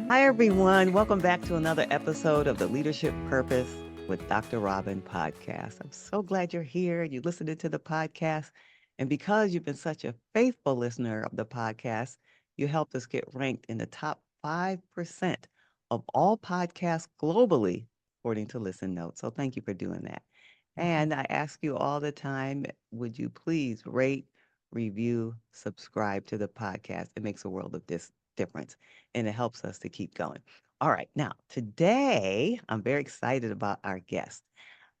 Hi, everyone. Welcome back to another episode of the Leadership Purpose with Dr. Robin podcast. I'm so glad you're here. You listened to the podcast. And because you've been such a faithful listener of the podcast, you helped us get ranked in the top 5% of all podcasts globally, according to Listen Notes. So thank you for doing that. And I ask you all the time, would you please rate, review, subscribe to the podcast? It makes a world of difference and it helps us to keep going. All right, now today I'm very excited about our guest.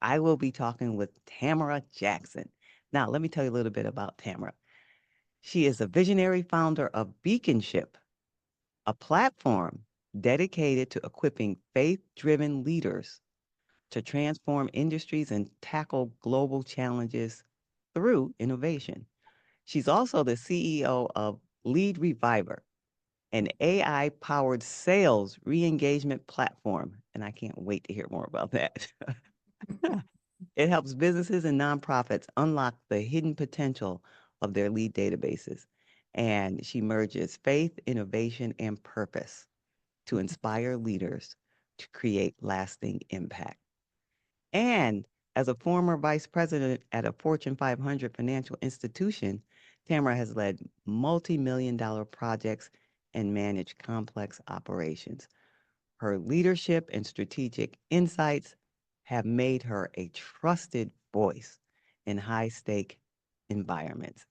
I will be talking with Tamara Jackson. Now, let me tell you a little bit about Tamara. She is a visionary founder of Beaconship, a platform dedicated to equipping faith driven leaders to transform industries and tackle global challenges through innovation. She's also the CEO of LeadReviver, an AI-powered sales re-engagement platform, and I can't wait to hear more about that. It helps businesses and nonprofits unlock the hidden potential of their lead databases, and she merges faith, innovation, and purpose to inspire leaders to create lasting impact. And as a former vice president at a Fortune 500 financial institution, Tamara has led multi-million-dollar projects and managed complex operations. Her leadership and strategic insights have made her a trusted voice in high stakes environments.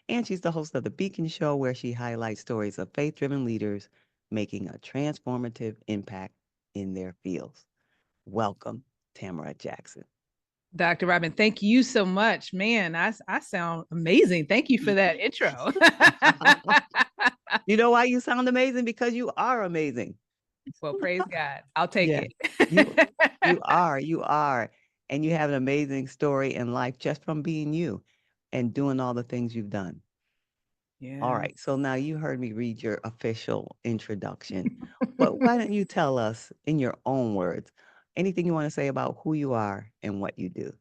And she's the host of the Beacon Show, where she highlights stories of faith-driven leaders making a transformative impact in their fields. Welcome, Tamara Jackson. Dr. Robin, thank you so much. Man, I sound amazing. Thank you for that intro. You know why you sound amazing? Because you are amazing. Well, praise God. I'll take Yeah, it. you you are, and you have an amazing story in life just from being you and doing all the things you've done. All Yeah. right, so now you heard me read your official introduction, but why don't you tell us in your own words anything you want to say about who you are and what you do?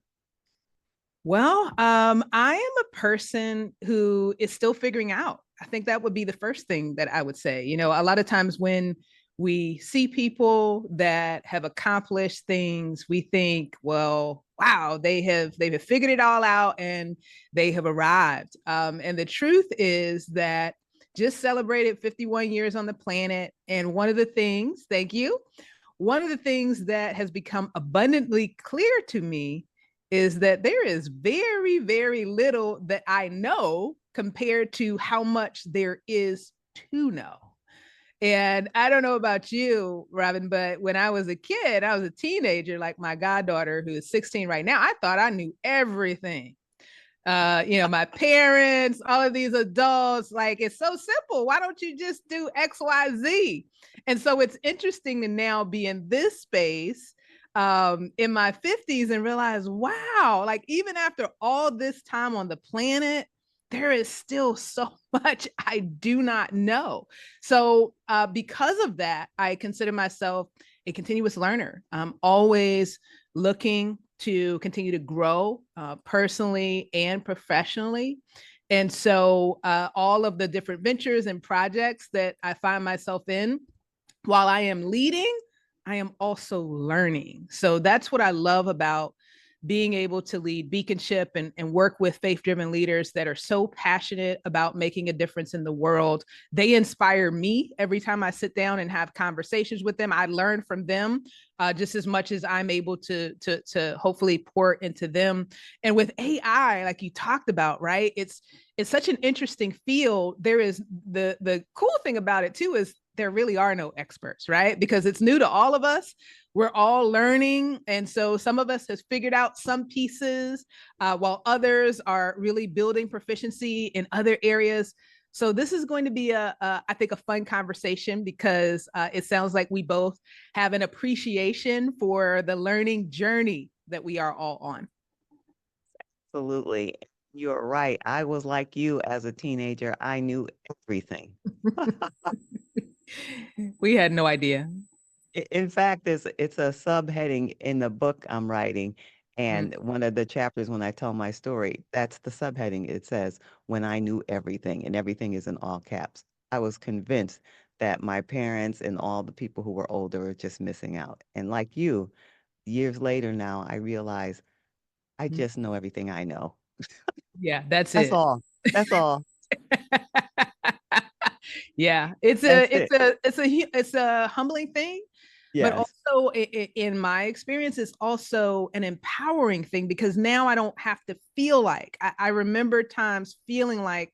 Well, I am a person who is still figuring out. I think that would be the first thing that I would say. You know, a lot of times when we see people that have accomplished things, we think, well, wow, they have figured it all out and they have arrived. And the truth is that just celebrated 51 years on the planet. And one of the things, thank you, one of the things that has become abundantly clear to me is that there is very, very little that I know compared to how much there is to know. And I don't know about you, Robin, but when I was a kid, I was a teenager, like my goddaughter, who is 16 right now, I thought I knew everything. My parents, all of these adults, like it's so simple. Why don't you just do XYZ? And so it's interesting to now be in this space in my 50s and realize, wow, like even after all this time on the planet, there is still so much I do not know. So, because of that, I consider myself a continuous learner. I'm always looking to continue to grow personally and professionally. And so, all of the different ventures and projects that I find myself in, while I am leading, I am also learning. So that's what I love about being able to lead Beaconship and work with faith driven leaders that are so passionate about making a difference in the world. They inspire me every time I sit down and have conversations with them. I learn from them just as much as I'm able to hopefully pour into them. And with AI, like you talked about, right? It's such an interesting field. There is the cool thing about it too is there really are no experts, right? Because it's new to all of us. We're all learning. And so some of us has figured out some pieces while others are really building proficiency in other areas. So this is going to be I think, a fun conversation because it sounds like we both have an appreciation for the learning journey that we are all on. Absolutely. You're right. I was like you as a teenager. I knew everything. We had no idea. In fact, it's a subheading in the book I'm writing. Mm. And one of the chapters, when I tell my story, that's the subheading. It says, When I Knew Everything, and everything is in all caps. I was convinced that my parents and all the people who were older are just missing out. And like you, years later now, I realize I just know everything I know. Yeah, that's That's it. all. That's all. Yeah, it's That's a it. it's a humbling thing, but Yes. also in my experience, it's also an empowering thing because now I don't have to feel like I remember times feeling like,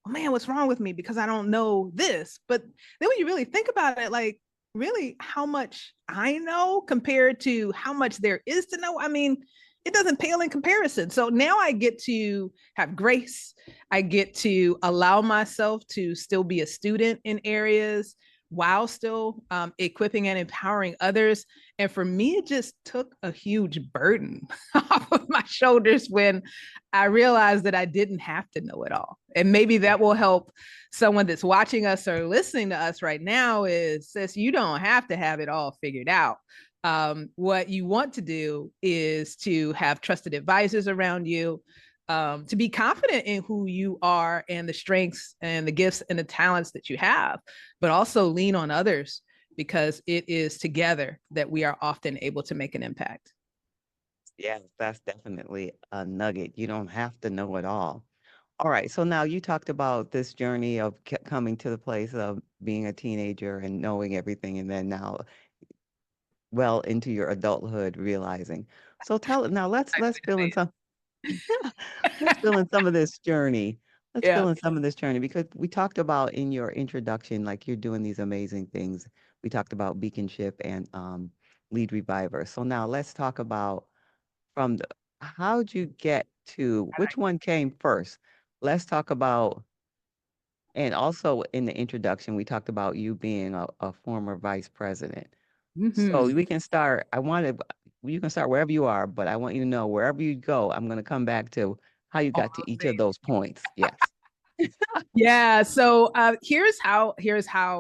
oh man, what's wrong with me because I don't know this. But then when you really think about it, like really how much I know compared to how much there is to know. I mean, it doesn't pale in comparison. So now I get to have grace. I get to allow myself to still be a student in areas while still equipping and empowering others. And for me, it just took a huge burden off of my shoulders when I realized that I didn't have to know it all. And maybe that will help someone that's watching us or listening to us right now is, sis, you don't have to have it all figured out. What you want to do is to have trusted advisors around you, to be confident in who you are and the strengths and the gifts and the talents that you have, but also lean on others because it is together that we are often able to make an impact. Yeah, that's definitely a nugget. You don't have to know it all. All right. So now you talked about this journey of coming to the place of being a teenager and knowing everything, and then now well into your adulthood realizing. So tell now let's fill in some let's fill in some of this journey. Let's Yeah. fill in some of this journey because we talked about in your introduction, like you're doing these amazing things. We talked about Beaconship and Lead Reviver. So now let's talk about from the how'd you get to which one came first? Let's talk about and also in the introduction, we talked about you being a former vice president. So Mm-hmm. we can start. You can start wherever you are, but I want you to know wherever you go, I'm going to come back to how you All got to those each of things. those points. Yes. Yeah. So here's how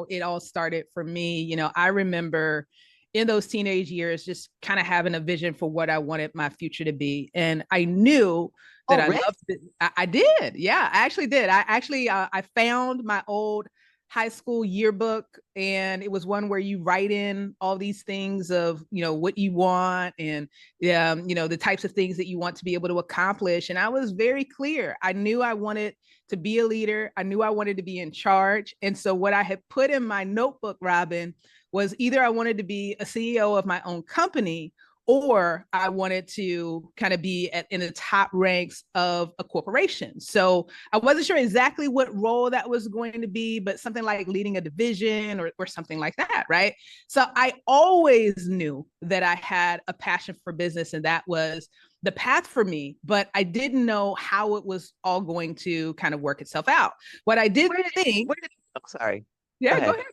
it all started for me. You know, I remember in those teenage years just kind of having a vision for what I wanted my future to be, and I knew that I Already? loved it. I did. Yeah, I actually did. I found my old high school yearbook, and it was one where you write in all these things of what you want and the types of things that you want to be able to accomplish. And I was very clear. I knew I wanted to be a leader. I knew I wanted to be in charge. And so what I had put in my notebook, Robin, was either I wanted to be a CEO of my own company or I wanted to kind of be in the top ranks of a corporation. So I wasn't sure exactly what role that was going to be, but something like leading a division or something like that, right? So I always knew that I had a passion for business and that was the path for me, but I didn't know how it was all going to kind of work itself out. What I did think, Where did, oh, sorry. Go yeah, go ahead. ahead.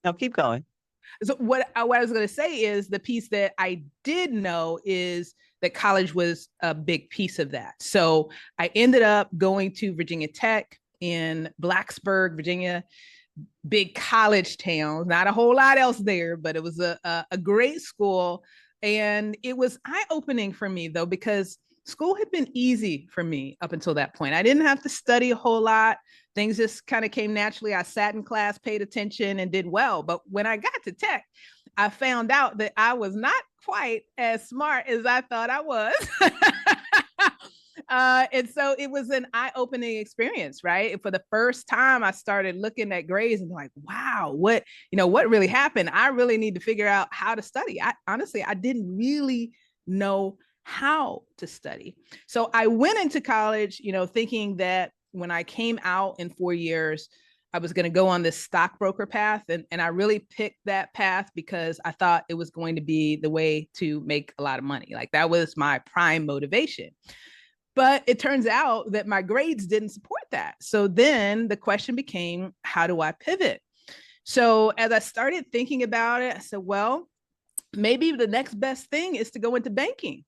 No, keep going. So what I was going to say is the piece that I did know is that college was a big piece of that. So I ended up going to Virginia Tech in Blacksburg, Virginia, big college town, not a whole lot else there, but it was a great school. And it was eye opening for me, though, because school had been easy for me up until that point. I didn't have to study a whole lot. Things just kind of came naturally. I sat in class, paid attention, and did well. But when I got to tech, I found out that I was not quite as smart as I thought I was. And so it was an eye-opening experience, right? For the first time, I started looking at grades and like, wow, what really happened? I really need to figure out how to study. I honestly, I didn't really know how to study. So I went into college, thinking that when I came out in 4 years, I was going to go on this stockbroker path. And I really picked that path because I thought it was going to be the way to make a lot of money. Like that was my prime motivation. But it turns out that my grades didn't support that. So then the question became, how do I pivot? So as I started thinking about it, I said, well, maybe the next best thing is to go into banking.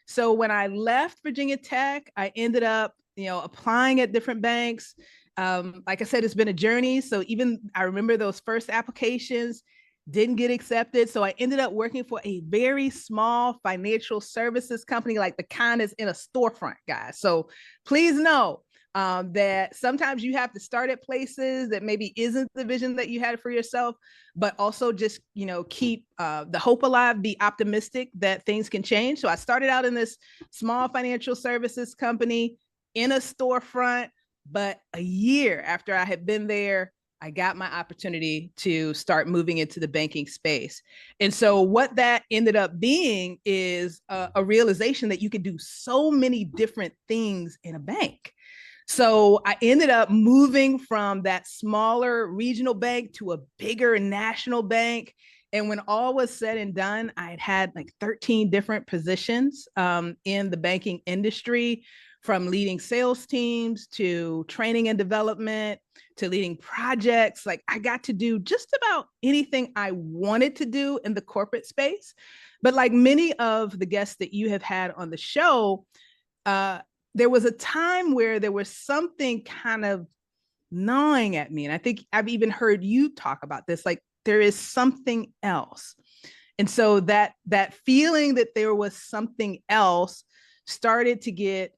So when I left Virginia Tech, I ended up, applying at different banks. Like I said, it's been a journey. So even I remember those first applications didn't get accepted. So I ended up working for a very small financial services company, like the kind is in a storefront, guys. So please know that sometimes you have to start at places that maybe isn't the vision that you had for yourself, but also just, keep the hope alive, be optimistic that things can change. So I started out in this small financial services company in a storefront, but a year after I had been there, I got my opportunity to start moving into the banking space. And so what that ended up being is a realization that you could do so many different things in a bank. So I ended up moving from that smaller regional bank to a bigger national bank. And when all was said and done, I had like 13 different positions in the banking industry, from leading sales teams to training and development to leading projects. Like, I got to do just about anything I wanted to do in the corporate space. But like many of the guests that you have had on the show, there was a time where there was something kind of gnawing at me. And I think I've even heard you talk about this, like there is something else. And so that feeling that there was something else started to get,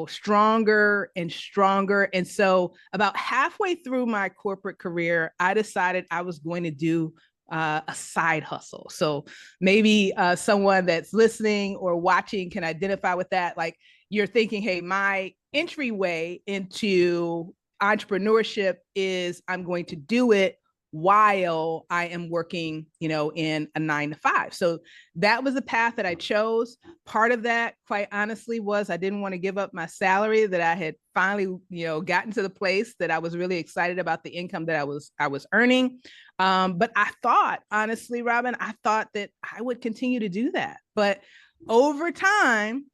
stronger and stronger. And so about halfway through my corporate career, I decided I was going to do a side hustle. So maybe someone that's listening or watching can identify with that. Like, you're thinking, hey, my entryway into entrepreneurship is I'm going to do it while I am working, in a 9 to 5. So that was the path that I chose. Part of that, quite honestly, was I didn't want to give up my salary that I had finally, gotten to the place that I was really excited about the income that I was earning. But I thought, honestly, Robin, I thought that I would continue to do that. But over time,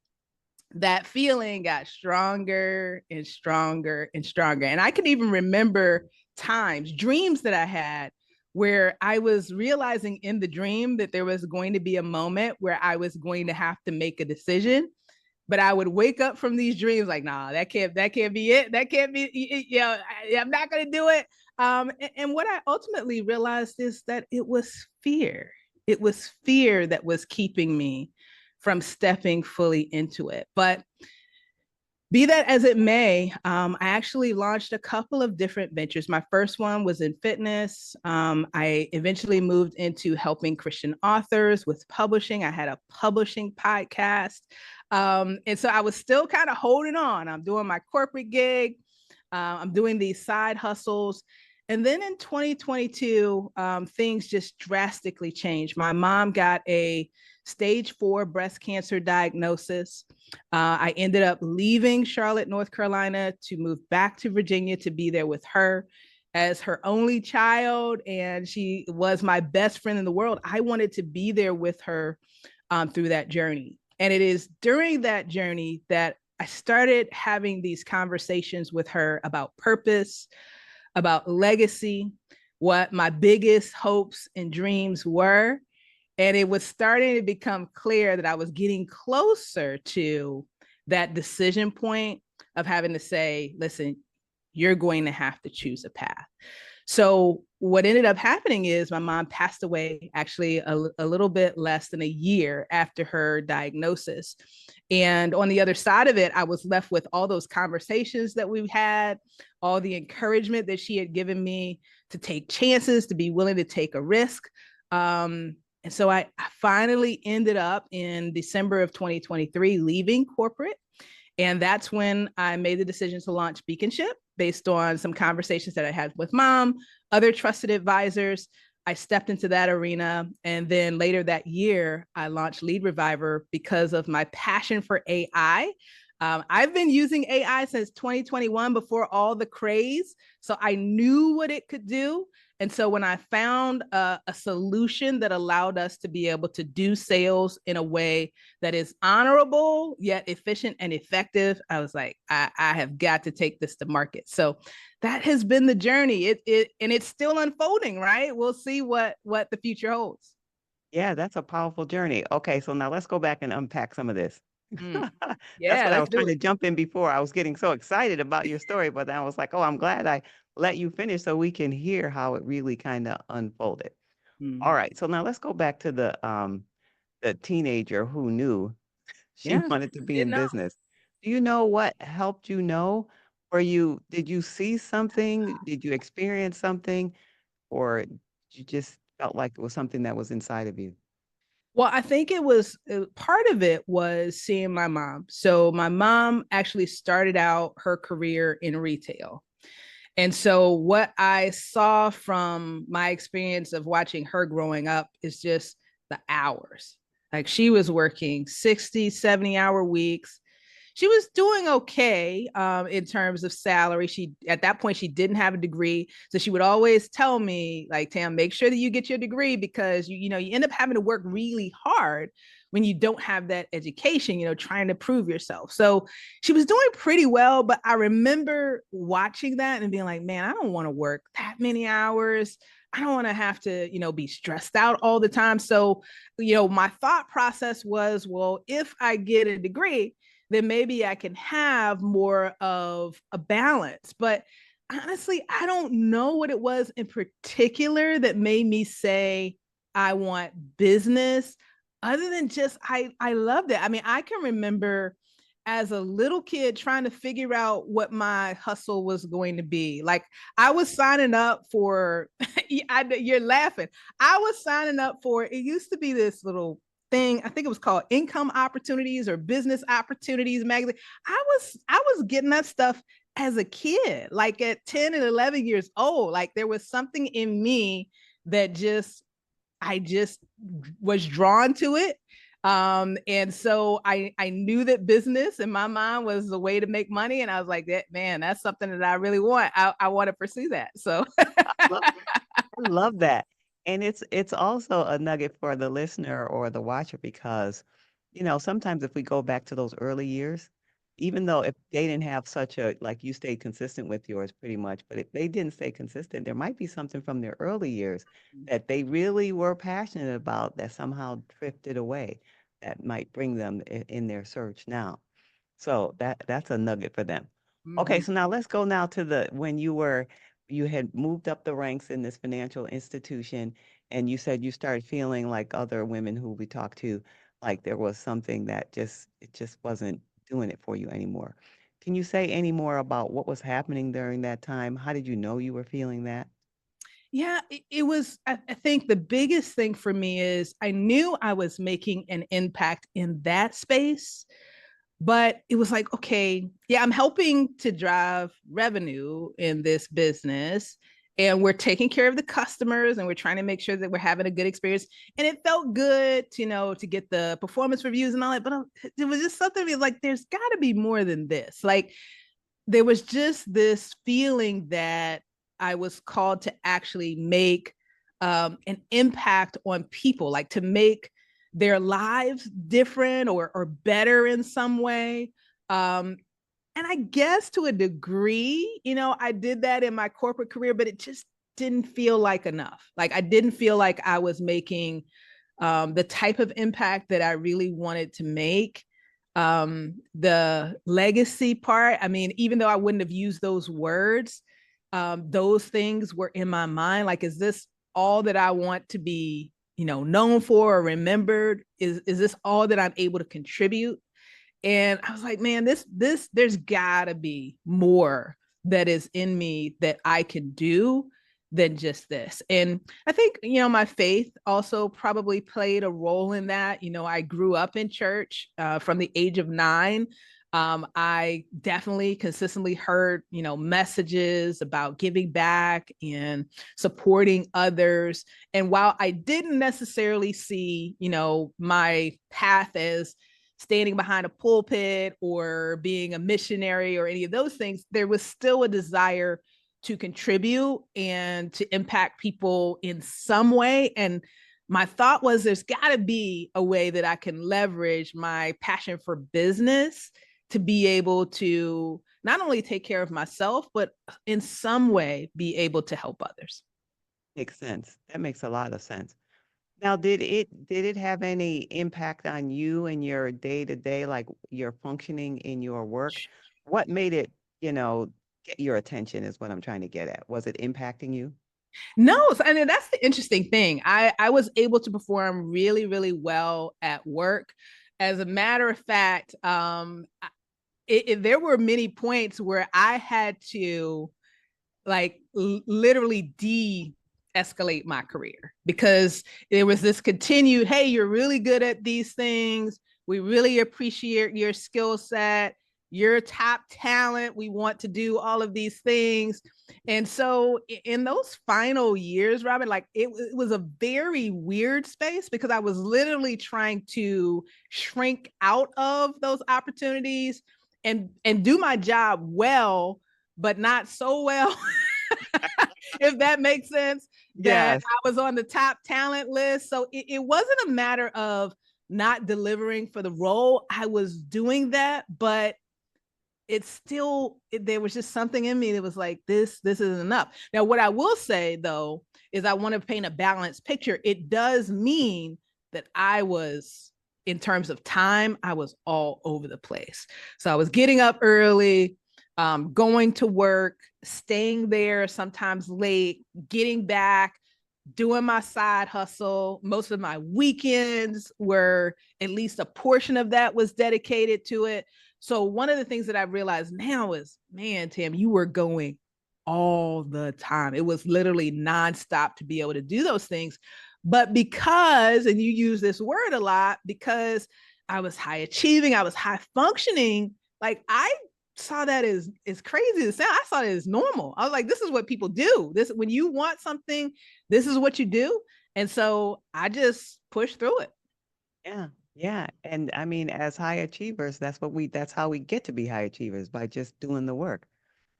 that feeling got stronger and stronger and stronger. And I can even remember times, dreams that I had where I was realizing in the dream that there was going to be a moment where I was going to have to make a decision. But I would wake up from these dreams like, nah, that can't be it. That can't be, I'm not going to do it. And what I ultimately realized is that it was fear. It was fear that was keeping me from stepping fully into it. But be that as it may, I actually launched a couple of different ventures. My first one was in fitness. I eventually moved into helping Christian authors with publishing. I had a publishing podcast. And so I was still kind of holding on. I'm doing my corporate gig. I'm doing these side hustles. And then in 2022, things just drastically changed. My mom got a stage 4 breast cancer diagnosis. I ended up leaving Charlotte, North Carolina to move back to Virginia to be there with her as her only child. And she was my best friend in the world. I wanted to be there with her through that journey. And it is during that journey that I started having these conversations with her about purpose, about legacy, what my biggest hopes and dreams were. And it was starting to become clear that I was getting closer to that decision point of having to say, listen, you're going to have to choose a path. So what ended up happening is my mom passed away actually a little bit less than a year after her diagnosis. And on the other side of it, I was left with all those conversations that we've had, all the encouragement that she had given me to take chances, to be willing to take a risk. And so I finally ended up in December of 2023 leaving corporate. And that's when I made the decision to launch Beaconship based on some conversations that I had with mom, other trusted advisors. I stepped into that arena. And then later that year, I launched LeadReviver because of my passion for AI. I've been using AI since 2021 before all the craze. So I knew what it could do. And so when I found a solution that allowed us to be able to do sales in a way that is honorable, yet efficient and effective, I was like, I have got to take this to market. So that has been the journey. And it's still unfolding, right? We'll see what the future holds. Yeah, that's a powerful journey. Okay, so now let's go back and unpack some of this. Mm. That's Yeah, what I let's was trying do to it. jump in before. I was getting so excited about your story, but then I was like, oh, I'm glad I let you finish so we can hear how it really kind of unfolded. All Mm. right, so now let's go back to the teenager who knew she Yeah, wanted to be didn't in know. business. Do you know what helped you know did you see something? Did you experience something? Or you just felt like it was something that was inside of you? Well, I think it was part of it was seeing my mom. So my mom actually started out her career in retail. And so what I saw from my experience of watching her growing up is just the hours. Like she was working 60, 70-hour weeks. She was doing okay in terms of salary. She at that point she didn't have a degree, so she would always tell me like, "Tam, make sure that you get your degree because you end up having to work really hard when you don't have that education. Trying to prove yourself." So she was doing pretty well, but I remember watching that and being like, "Man, I don't want to work that many hours." I don't want to have to, be stressed out all the time. So, my thought process was, well, if I get a degree, then maybe I can have more of a balance. But honestly, I don't know what it was in particular that made me say I want business, other than just I loved it. I mean, I can remember as a little kid trying to figure out what my hustle was going to be. Like I was signing up for you're laughing. I was signing up for it used to be this little thing. I think it was called Income Opportunities or Business Opportunities magazine. I was getting that stuff as a kid, like at 10 and 11 years old. Like there was something in me that I just was drawn to it. And so I knew that business in my mind was the way to make money. And I was like, that man, that's something that I really want. I want to pursue that. So I love I love that. And it's also a nugget for the listener or the watcher because, sometimes if we go back to those early years, even though if they didn't have such a like you stayed consistent with yours pretty much, but if they didn't stay consistent, there might be something from their early years that they really were passionate about that somehow drifted away that might bring them in their search now. So that's a nugget for them. Okay, mm-hmm. so now let's go now to the when you had moved up the ranks in this financial institution and you said you started feeling like other women who we talked to, like there was something that it just wasn't doing it for you anymore. Can you say any more about what was happening during that time? How did you know you were feeling that? Yeah, it was. I think the biggest thing for me is I knew I was making an impact in that space, but it was like, okay, yeah, I'm helping to drive revenue in this business and we're taking care of the customers and we're trying to make sure that we're having a good experience. And it felt good, to get the performance reviews and all that, but it was just something like, there's got to be more than this. Like, there was just this feeling that I was called to actually make an impact on people, like to make their lives different or better in some way. Um, and I guess to a degree, I did that in my corporate career, but it just didn't feel like enough. Like I didn't feel like I was making the type of impact that I really wanted to make. The legacy part, I mean, even though I wouldn't have used those words, those things were in my mind. Like, is this all that I want to be, known for or remembered? Is this all that I'm able to contribute? And I was like, man, there's gotta be more that is in me that I can do than just this. And I think, my faith also probably played a role in that. I grew up in church from the age of 9. I definitely consistently heard, messages about giving back and supporting others. And while I didn't necessarily see, my path as standing behind a pulpit or being a missionary or any of those things, there was still a desire to contribute and to impact people in some way. And my thought was there's got to be a way that I can leverage my passion for business to be able to not only take care of myself, but in some way be able to help others. Makes sense. That makes a lot of sense. Now, did it have any impact on you and your day to day, like your functioning in your work? What made it, you know, get your attention is what I'm trying to get at. Was it impacting you? No, I mean that's the interesting thing. I was able to perform really really well at work. As a matter of fact, there were many points where I had to like literally de-escalate my career because there was this continued, hey, you're really good at these things. We really appreciate your skill set. You're top talent. We want to do all of these things. And so in those final years, Robin, like it was a very weird space because I was literally trying to shrink out of those opportunities and do my job well, but not so well, if that makes sense, that Yes. I was on the top talent list. So it wasn't a matter of not delivering for the role. I was doing that, but it's still, there was just something in me that was like, this isn't enough. Now, what I will say though, is I want to paint a balanced picture. It does mean that I was, in terms of time, I was all over the place. So I was getting up early, going to work, staying there sometimes late, getting back, doing my side hustle. Most of my weekends were, at least a portion of that was dedicated to it. So one of the things that I realized now is, man, Tam, you were going all the time. It was literally nonstop to be able to do those things. But because, and you use this word a lot, because I was high achieving, I was high functioning, like I saw that as crazy to sound. I saw it as normal. I was like, this is what people do. This, when you want something, this is what you do. And so I just pushed through it. Yeah. Yeah. And I mean, as high achievers, that's how we get to be high achievers by just doing the work.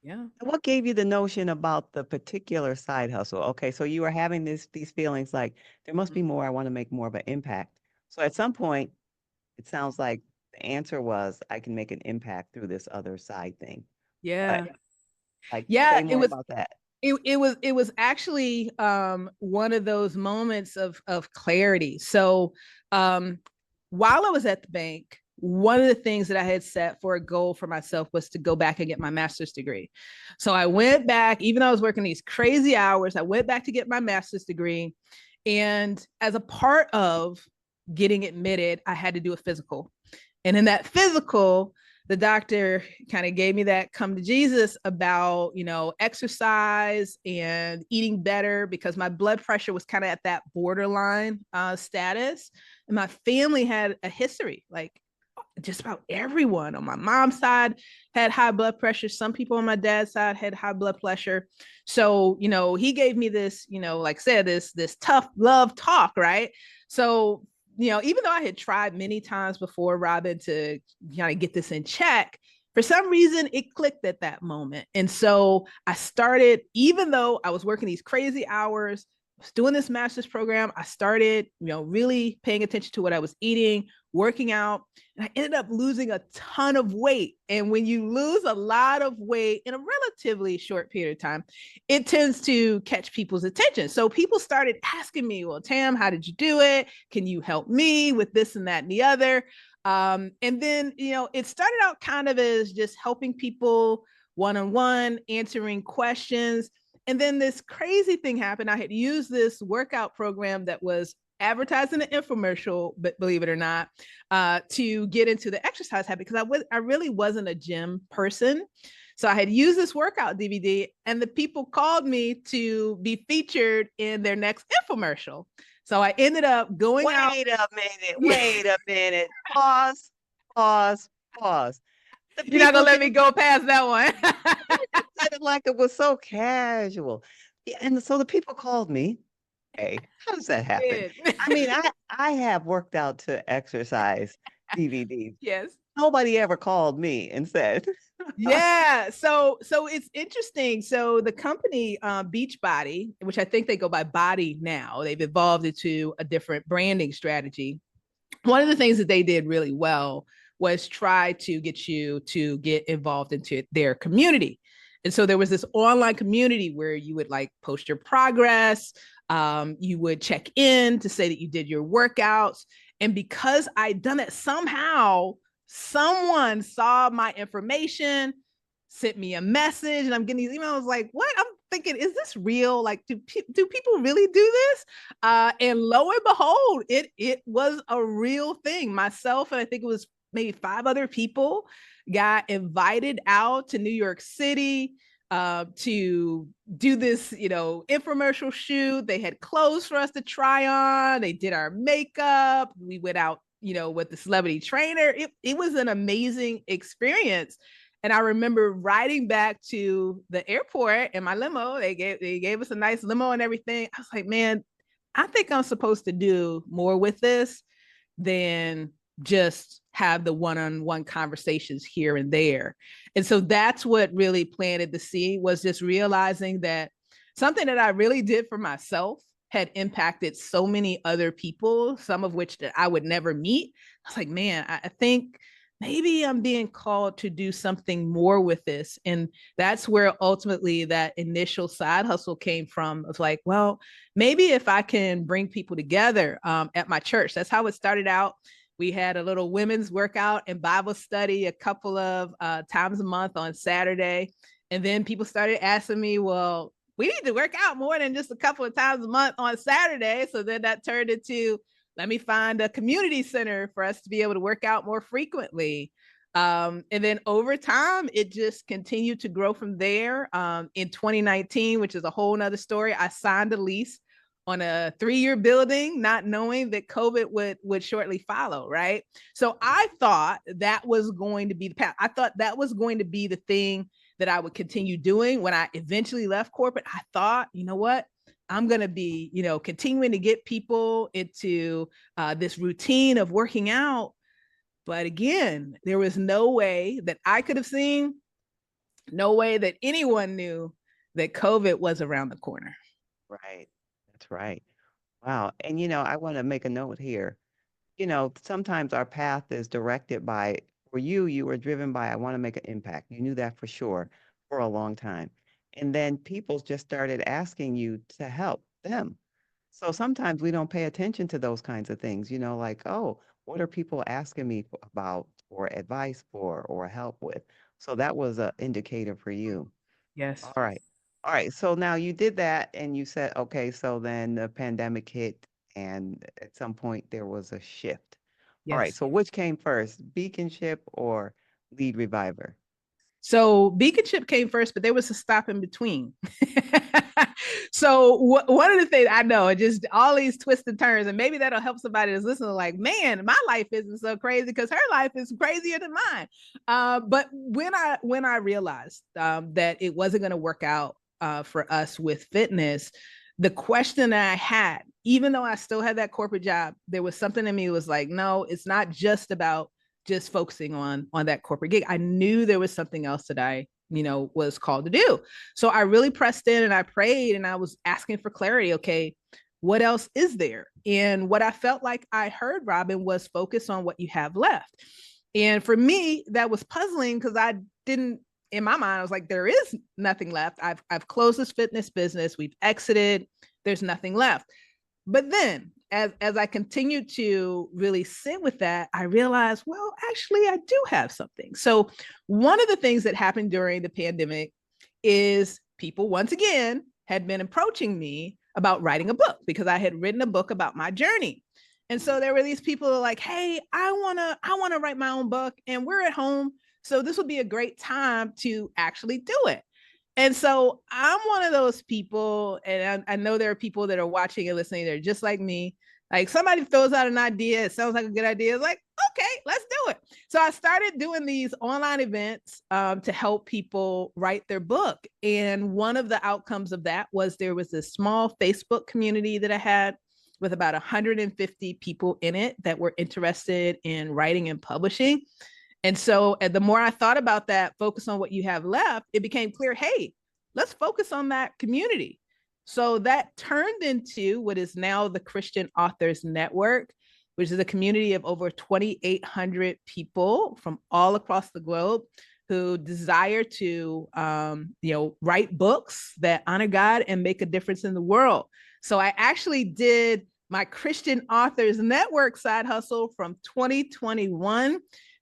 Yeah. What gave you the notion about the particular side hustle? Okay, so you were having these feelings like there must be more. I want to make more of an impact. So at some point, it sounds like the answer was I can make an impact through this other side thing. But Yeah. like, Yeah. say It more was, about that. it was actually one of those moments of clarity. So um while I was at the bank, one of the things that I had set for a goal for myself was to go back and get my master's degree. So I went back, even though I was working these crazy hours, I went back to get my master's degree. And as a part of getting admitted, I had to do a physical. And in that physical, the doctor kind of gave me that come to Jesus about, exercise and eating better because my blood pressure was kind of at that borderline status. And my family had a history, like just about everyone on my mom's side had high blood pressure. Some people on my dad's side had high blood pressure. So, he gave me this, like I said, this tough love talk, right? So, even though I had tried many times before, Robin, to kind of get this in check, for some reason it clicked at that moment. And so I started, even though I was working these crazy hours, I was doing this master's program, I started, really paying attention to what I was eating, working out, and I ended up losing a ton of weight. And when you lose a lot of weight in a relatively short period of time, it tends to catch people's attention. So people started asking me, well, Tam, how did you do it? Can you help me with this and that and the other? And then, it started out kind of as just helping people one-on-one, answering questions. And then this crazy thing happened. I had used this workout program that was advertised in an infomercial, but believe it or not, to get into the exercise habit because I really wasn't a gym person. So I had used this workout DVD, and the people called me to be featured in their next infomercial. So I ended up going out. Wait a minute. Wait a minute. Pause. Pause. Pause. The You're not people gonna let me didn't go past that one. said it like it was so casual. Yeah, and so the people called me. Hey, how does that happen? I mean, I have worked out to exercise DVDs. Yes. Nobody ever called me and said, Yeah. So it's interesting. So the company Beachbody, which I think they go by Body now, they've evolved into a different branding strategy. One of the things that they did really well was try to get you to get involved into their community. And so there was this online community where you would like post your progress, you would check in to say that you did your workouts. And because I'd done it, somehow someone saw my information, sent me a message, and I'm getting these emails like, what? I'm thinking, is this real? Like, do people really do this? And lo and behold, it was a real thing. Myself, and I think it was maybe 5 other people got invited out to New York City to do this, infomercial shoot. They had clothes for us to try on. They did our makeup. We went out, with the celebrity trainer. It was an amazing experience. And I remember riding back to the airport in my limo. They gave us a nice limo and everything. I was like, man, I think I'm supposed to do more with this than just have the one-on-one conversations here and there. And so that's what really planted the seed, was just realizing that something that I really did for myself had impacted so many other people, some of which that I would never meet. I was like, man, I think maybe I'm being called to do something more with this. And that's where ultimately that initial side hustle came from, of like, well, maybe if I can bring people together at my church. That's how it started out. We had a little women's workout and Bible study a couple of times a month on Saturday. And then people started asking me, well, we need to work out more than just a couple of times a month on Saturday. So then that turned into, let me find a community center for us to be able to work out more frequently. And then over time, it just continued to grow from there. In 2019, which is a whole nother story, I signed a lease on a 3-year building, not knowing that COVID would shortly follow, right? So I thought that was going to be the path. I thought that was going to be the thing that I would continue doing. When I eventually left corporate, I thought, you know what? I'm going to be, continuing to get people into this routine of working out. But again, there was no way that I could have seen, no way that anyone knew that COVID was around the corner. Right. That's right. Wow. And, I want to make a note here. Sometimes our path is directed by, for you were driven by, I want to make an impact. You knew that for sure for a long time. And then people just started asking you to help them. So sometimes we don't pay attention to those kinds of things, like, oh, what are people asking me about or advice for or help with? So that was an indicator for you. Yes. All right. All right. So now you did that and you said, okay, so then the pandemic hit and at some point there was a shift. All right. Yes. So which came first, Beaconship or Lead Reviver? So Beaconship came first, but there was a stop in between. So one of the things I know, just all these twists and turns, and maybe that'll help somebody that's listening. Like, man, my life isn't so crazy because her life is crazier than mine. But when I realized that it wasn't going to work out for us with fitness, the question that I had, even though I still had that corporate job, there was something in me was like, no, it's not just about just focusing on that corporate gig. I knew there was something else that I was called to do. So I really pressed in and I prayed and I was asking for clarity. Okay, what else is there? And what I felt like I heard, Robin, was focus on what you have left. And for me, that was puzzling because I didn't, in my mind, I was like, there is nothing left. I've closed this fitness business. We've exited. There's nothing left. But then as I continued to really sit with that, I realized, well, actually, I do have something. So one of the things that happened during the pandemic is people, once again, had been approaching me about writing a book because I had written a book about my journey. And so there were these people who were like, hey, I wanna write my own book and we're at home. So this would be a great time to actually do it. And so I'm one of those people, and I know there are people that are watching and listening. They're just like me. Like somebody throws out an idea, it sounds like a good idea. It's like, okay, let's do it. So I started doing these online events to help people write their book. And one of the outcomes of that was there was this small Facebook community that I had with about 150 people in it that were interested in writing and publishing. And so the more I thought about that, focus on what you have left, it became clear, hey, let's focus on that community. So that turned into what is now the Christian Authors Network, which is a community of over 2,800 people from all across the globe who desire to, write books that honor God and make a difference in the world. So I actually did my Christian Authors Network side hustle from 2021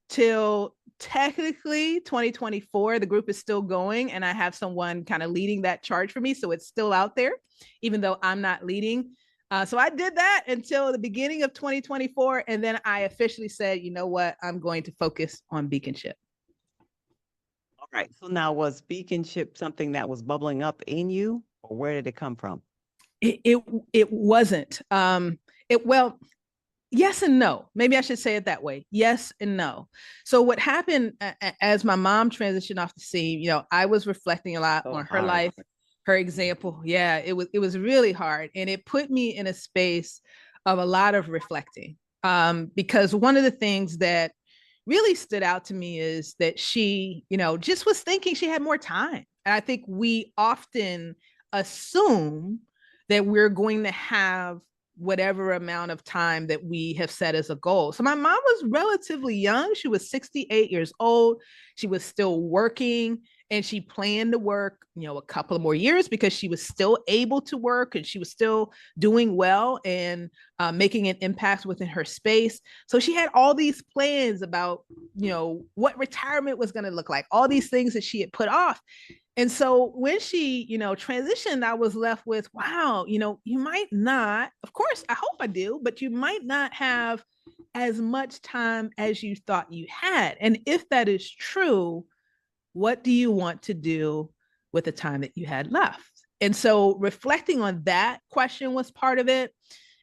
till technically 2024. The group is still going and I have someone kind of leading that charge for me. So it's still out there, even though I'm not leading. So I did that until the beginning of 2024. And then I officially said, you know what, I'm going to focus on beaconship. All right. So now, was beaconship something that was bubbling up in you, or where did it come from? It wasn't. Well, yes and no. Maybe I should say it that way. Yes and no. So what happened as my mom transitioned off the scene, I was reflecting a lot So on her hard. life, her example. Yeah, it was really hard, and it put me in a space of a lot of reflecting. Because one of the things that really stood out to me is that she, just was thinking she had more time. And I think we often assume that we're going to have whatever amount of time that we have set as a goal. So my mom was relatively young. She was 68 years old. She was still working, and she planned to work, a couple of more years because she was still able to work and she was still doing well and making an impact within her space. So she had all these plans about, what retirement was going to look like, all these things that she had put off. And so when she, transitioned, I was left with, wow, you might not, of course, I hope I do, but you might not have as much time as you thought you had. And if that is true, what do you want to do with the time that you had left? And so reflecting on that question was part of it.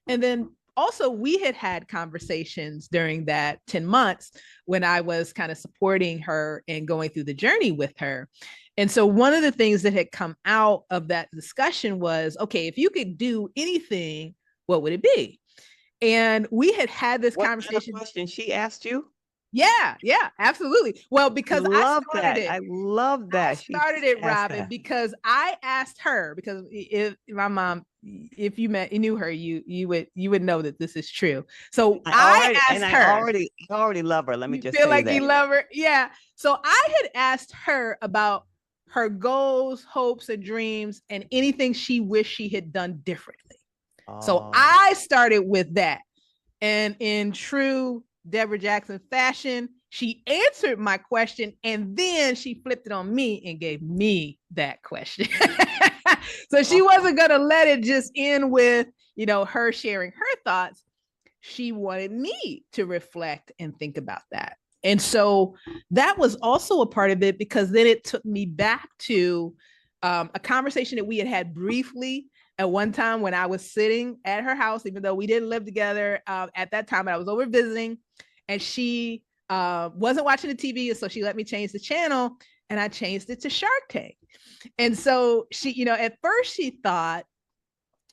And then also, we had conversations during that 10 months when I was kind of supporting her and going through the journey with her. And so, one of the things that had come out of that discussion was, okay, if you could do anything, what would it be? And we had this What kind of conversation. question she asked you? Yeah, absolutely. Well, I because I love started that. it. I love I that she started it, asked Robin, that. because I asked her, because if my mom, if you knew her, you would know that this is true. So I asked her. I already love her. Let me You just feel tell you like that. you love her? Yeah. So I had asked her about her goals, hopes, and dreams, and anything she wished she had done differently. So Oh, I started with that. And in true Deborah Jackson fashion, she answered my question and then she flipped it on me and gave me that question. So she oh, wasn't going to let it just end with, her sharing her thoughts. She wanted me to reflect and think about that. And so that was also a part of it, because then it took me back to a conversation that we had briefly at one time when I was sitting at her house, even though we didn't live together at that time, but I was over visiting, and she wasn't watching the TV. And so she let me change the channel, and I changed it to Shark Tank. And so she, at first she thought,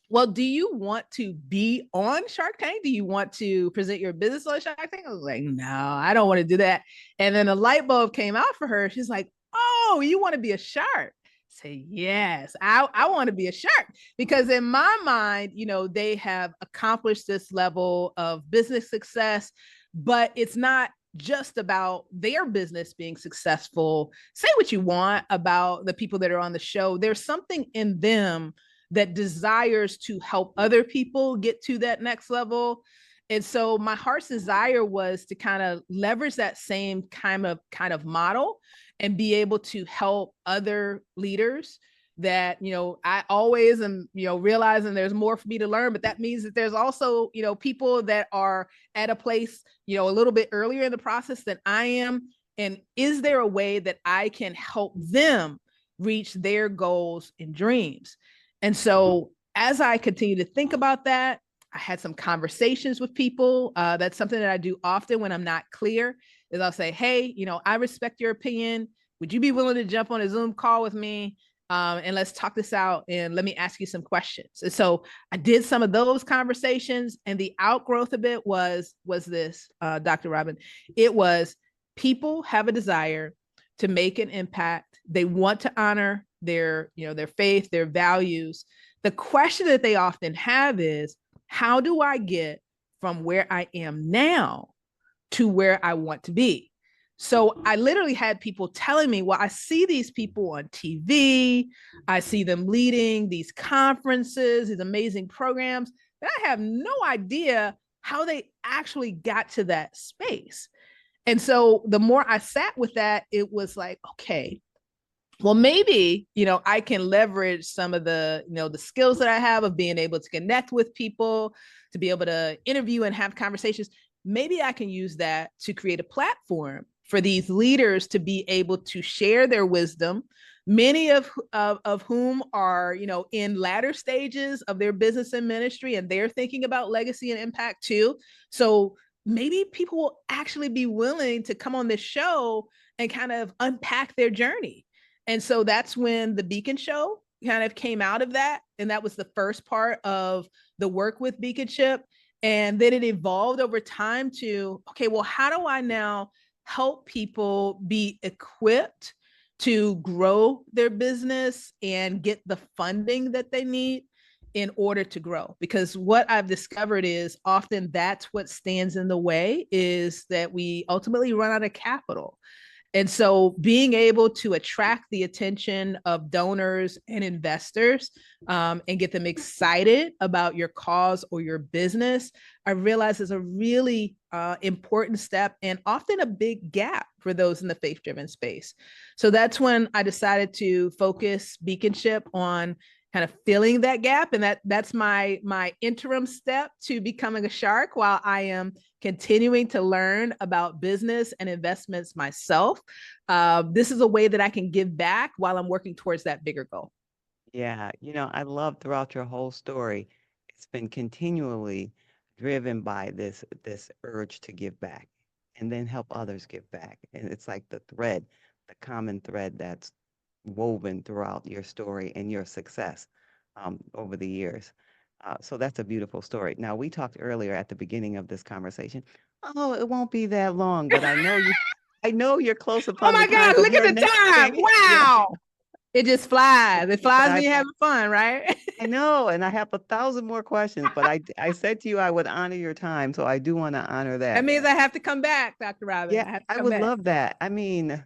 well, do you want to be on Shark Tank? Do you want to present your business on Shark Tank? I was like, no, I don't want to do that. And then a light bulb came out for her. She's like, oh, you want to be a shark? Say, yes, I want to be a shark, because in my mind, they have accomplished this level of business success, but it's not just about their business being successful. Say what you want about the people that are on the show. There's something in them that desires to help other people get to that next level. And so my heart's desire was to kind of leverage that same kind of model and be able to help other leaders that, I always am, realizing there's more for me to learn, but that means that there's also, people that are at a place, a little bit earlier in the process than I am. And is there a way that I can help them reach their goals and dreams? And so as I continue to think about that, I had some conversations with people. That's something that I do often when I'm not clear, is I'll say, hey, I respect your opinion. Would you be willing to jump on a Zoom call with me? And let's talk this out, and let me ask you some questions. And so I did some of those conversations, and the outgrowth of it was this, Dr. Robin. It was, people have a desire to make an impact. They want to honor their faith, their values. The question that they often have is, how do I get from where I am now to where I want to be? So I literally had people telling me, well, I see these people on TV, I see them leading these conferences, these amazing programs, but I have no idea how they actually got to that space. And so the more I sat with that, it was like, okay, well, maybe, I can leverage some of the, the skills that I have of being able to connect with people, to be able to interview and have conversations. Maybe I can use that to create a platform for these leaders to be able to share their wisdom, many of whom are, in latter stages of their business and ministry, and they're thinking about legacy and impact too. So maybe people will actually be willing to come on this show and kind of unpack their journey. And so that's when the Beacon Show kind of came out of that. And that was the first part of the work with Beaconship. And then it evolved over time to, okay, well, how do I now help people be equipped to grow their business and get the funding that they need in order to grow? Because what I've discovered is often that's what stands in the way, is that we ultimately run out of capital. And so being able to attract the attention of donors and investors, and get them excited about your cause or your business, I realize is a really important step and often a big gap for those in the faith-driven space. So that's when I decided to focus Beaconship on kind of filling that gap. And that's my interim step to becoming a shark, while I am continuing to learn about business and investments myself. This is a way that I can give back while I'm working towards that bigger goal. Yeah, I love throughout your whole story, it's been continually driven by this urge to give back and then help others give back. And it's like the common thread that's woven throughout your story and your success over the years. So that's a beautiful story. Now, we talked earlier at the beginning of this conversation. Oh, it won't be that long, but I know you're close Oh upon the my time God, of look at your the next time. thing. Yeah. Wow. It just flies. It And flies when you're having fun, right? I know, and I have 1,000 more questions, but I said to you I would honor your time, so I do want to honor That that. means I have to come back, Dr. Robin. Yeah, I have to I come would back. love that. I mean,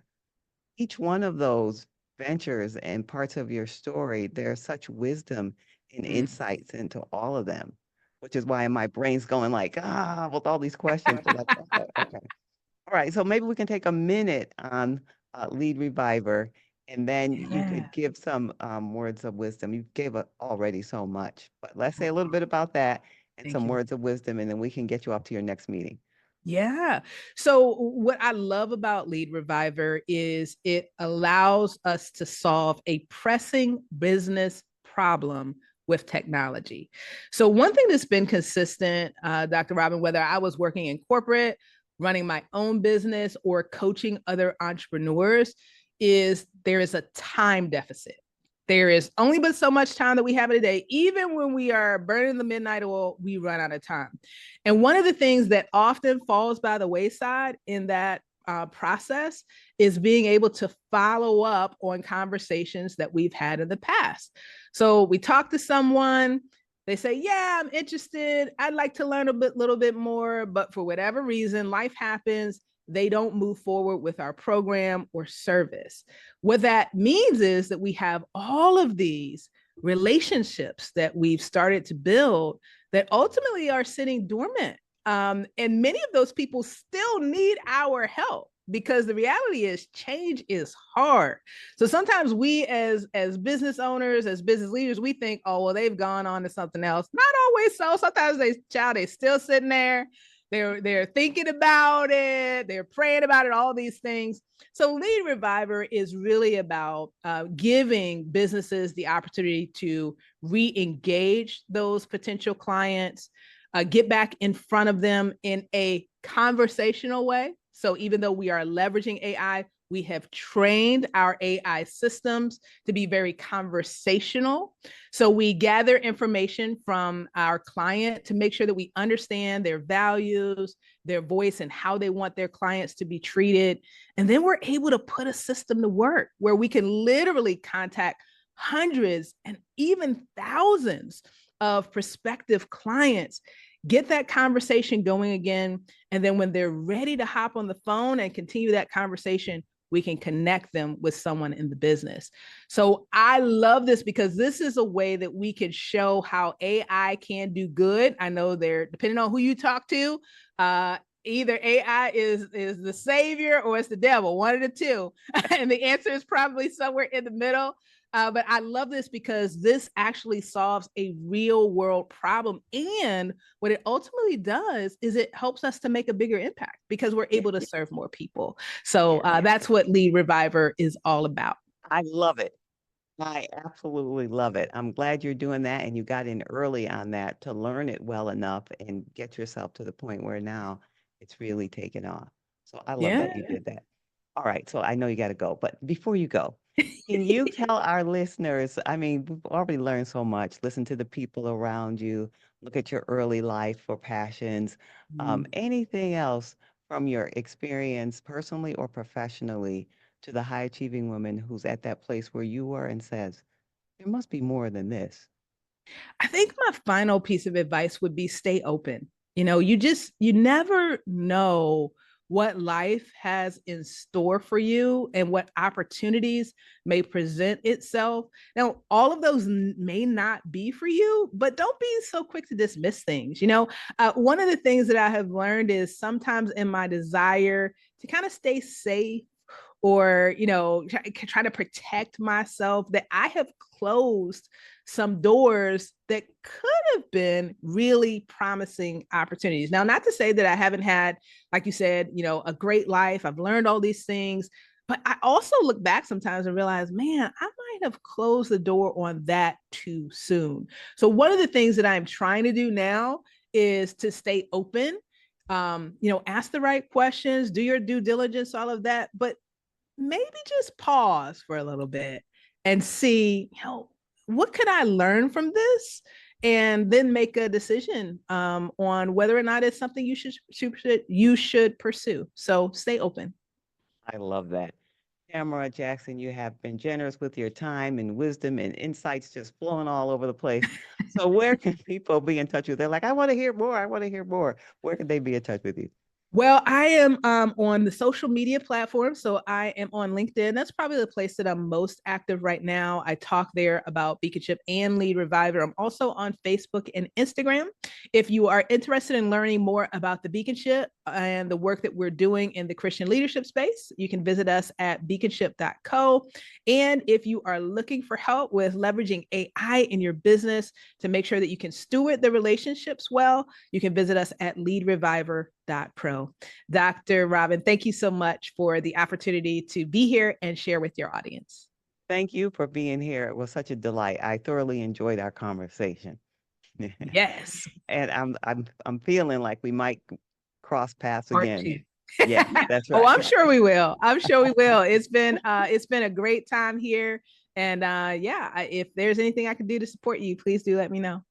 each one of those ventures and parts of your story, there's such wisdom and Mm. insights into all of them, which is why my brain's going like, with all these questions. But like, okay, okay. All right, so maybe we can take a minute on Lead Reviver, and then you Yeah. could give some words of wisdom. You gave already so much, but let's say a little bit about that and Thank some you. words of wisdom, and then we can get you off to your next meeting. Yeah. So what I love about LeadReviver is it allows us to solve a pressing business problem with technology. So one thing that's been consistent, Dr. Robin, whether I was working in corporate, running my own business, or coaching other entrepreneurs, is there is a time deficit. There is only but so much time that we have in a day. Even when we are burning the midnight oil, we run out of time. And one of the things that often falls by the wayside in that process is being able to follow up on conversations that we've had in the past. So we talk to someone, they say, yeah, I'm interested. I'd like to learn little bit more, but for whatever reason, life happens. They don't move forward with our program or service. What that means is that we have all of these relationships that we've started to build that ultimately are sitting dormant. And many of those people still need our help, because the reality is change is hard. So sometimes we as business owners, as business leaders, we think, oh, well, they've gone on to something else. Not always so. Sometimes they're still sitting there. They're thinking about it. They're praying about it, all these things. So LeadReviver is really about giving businesses the opportunity to re-engage those potential clients, get back in front of them in a conversational way. So even though we are leveraging AI, we have trained our AI systems to be very conversational. So we gather information from our client to make sure that we understand their values, their voice, and how they want their clients to be treated. And then we're able to put a system to work where we can literally contact hundreds and even thousands of prospective clients, get that conversation going again. And then when they're ready to hop on the phone and continue that conversation, we can connect them with someone in the business. So I love this because this is a way that we can show how AI can do good. I know they're, depending on who you talk to, either AI is the savior or it's the devil, one of the two. And the answer is probably somewhere in the middle. But I love this because this actually solves a real world problem. And what it ultimately does is it helps us to make a bigger impact because we're Yeah, able to serve more people. So yeah. that's what LeadReviver is all about. I love it. I absolutely love it. I'm glad you're doing that and you got in early on that to learn it well enough and get yourself to the point where now it's really taken off. So I love Yeah. that you did that. All right, so I know you got to go, but before you go, can you tell our listeners, I mean, we've already learned so much. Listen to the people around you, look at your early life or passions. Anything else from your experience, personally or professionally, to the high achieving woman who's at that place where you were and says, there must be more than this. I think my final piece of advice would be stay open. You never know what life has in store for you and what opportunities may present itself. Now, all of those may not be for you, but don't be so quick to dismiss things. One of the things that I have learned is sometimes in my desire to kind of stay safe or try to protect myself, that I have closed some doors that could have been really promising opportunities. Now, not to say that I haven't had, like you said, a great life. I've learned all these things, but I also look back sometimes and realize, man, I might have closed the door on that too soon. So one of the things that I'm trying to do now is to stay open. Ask the right questions, do your due diligence, all of that, but maybe just pause for a little bit and see, what could I learn from this? And then make a decision on whether or not it's something you should pursue. So stay open. I love that. Tamara Jackson, you have been generous with your time and wisdom and insights just flowing all over the place. So where can people be in touch with you? They're like, I want to hear more. I want to hear more. Where can they be in touch with you? Well, I am on the social media platform. So I am on LinkedIn. That's probably the place that I'm most active right now. I talk there about Beaconship and LeadReviver. I'm also on Facebook and Instagram. If you are interested in learning more about the Beaconship and the work that we're doing in the Christian leadership space, you can visit us at beaconship.co. And if you are looking for help with leveraging AI in your business to make sure that you can steward the relationships well, you can visit us at leadreviver.pro. Dr. Robin, thank you so much for the opportunity to be here and share with your audience. Thank you for being here. It was such a delight. I thoroughly enjoyed our conversation. Yes. And I'm feeling like we might cross paths Part again. two. Yes, that's Oh, right. I'm sure we will. I'm sure we will. It's been a great time here. And yeah, if there's anything I can do to support you, please do let me know.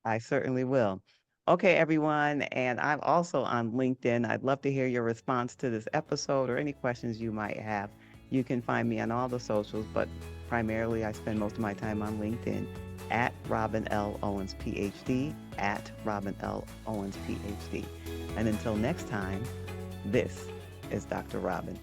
I certainly will. Okay, everyone. And I'm also on LinkedIn. I'd love to hear your response to this episode or any questions you might have. You can find me on all the socials, but primarily I spend most of my time on LinkedIn at Robin L. Owens, PhD, at Robin L. Owens, PhD. And until next time, this is Dr. Robin.